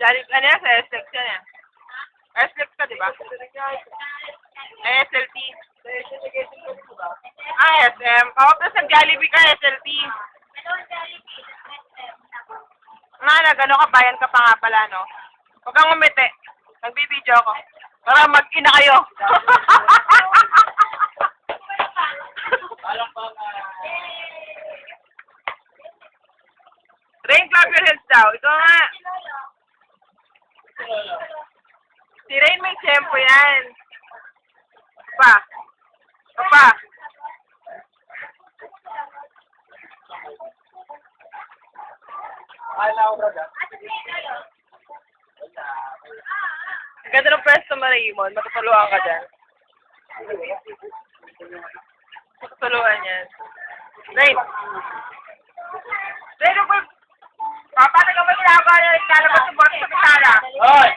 Jollibee, ano yan? Sa SLEX yan yan. SLEX ka, di ba? SLT. Ah, SM. Oo, plus ang Jollibee ka, SLT. Gano'n ka, bayan ka pa nga pala, no? Huwag kang umiti. Nagbibideo ako. Para mag-ina kayo. Rain, clap your hands daw. Ikaw nga. Si Rain may tempo yan. Pa. Pa. Ganda ng pwesto mo, Raymond. Matutuluan ka dyan. Matutuluan yan. Rain. Rain, paano ka ba ginagawa na lalabas ng bote sa pitala? Hoy!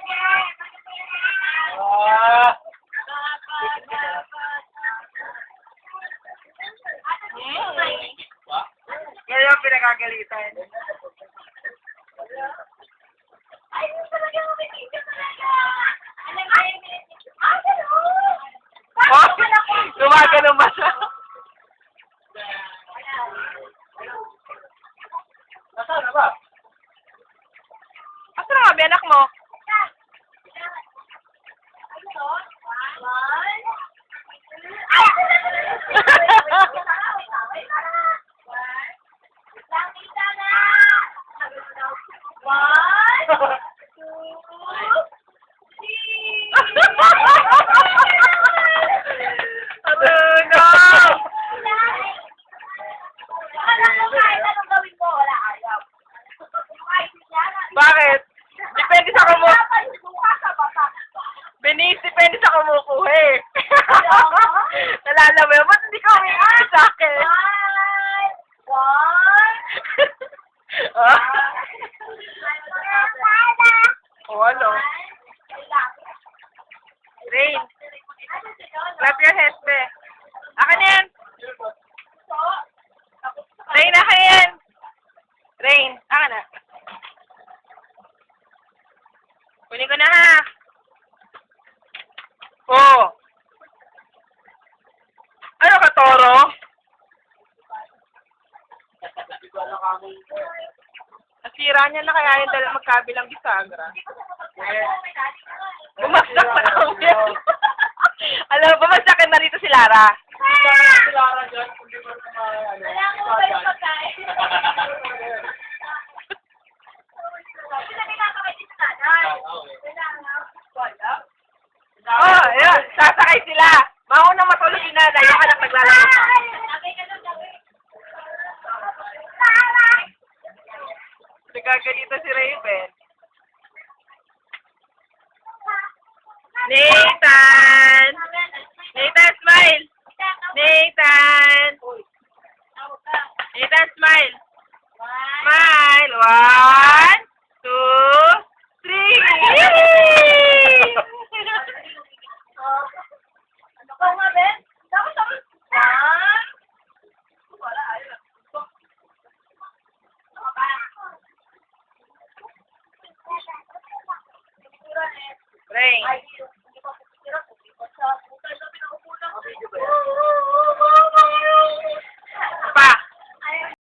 Ngayon ang pinagagalitan. Oh, gumagano ba siya? Nasaan na ba? Asa na nga, anak mo? Bakit? Depende sa Benis, depende sa kumukuha eh. Nalala mo yun? Ba't hindi ka umiingat sa akin? O ano? Rain. Clap your hands, be. Akin na yan. Rain, akin yan. Rain, akin na. Kunin ko na ha. Oh. Ano ka, Toro? Nasira niya na kaya yung dala magkabilang bisagra. Bumagsak pa kami. Alam mo, bumagsakin na rito si Lara. Si Lara dyan, hindi mo Oh, ayun. Sasakay sila. Mauna matulog yung nanay. Yung anak naglalaro. Nagagalito si Raven. Nathan! Nathan, smile! Nathan! Nathan, smile! Smile! 1, 2, 3! Rain.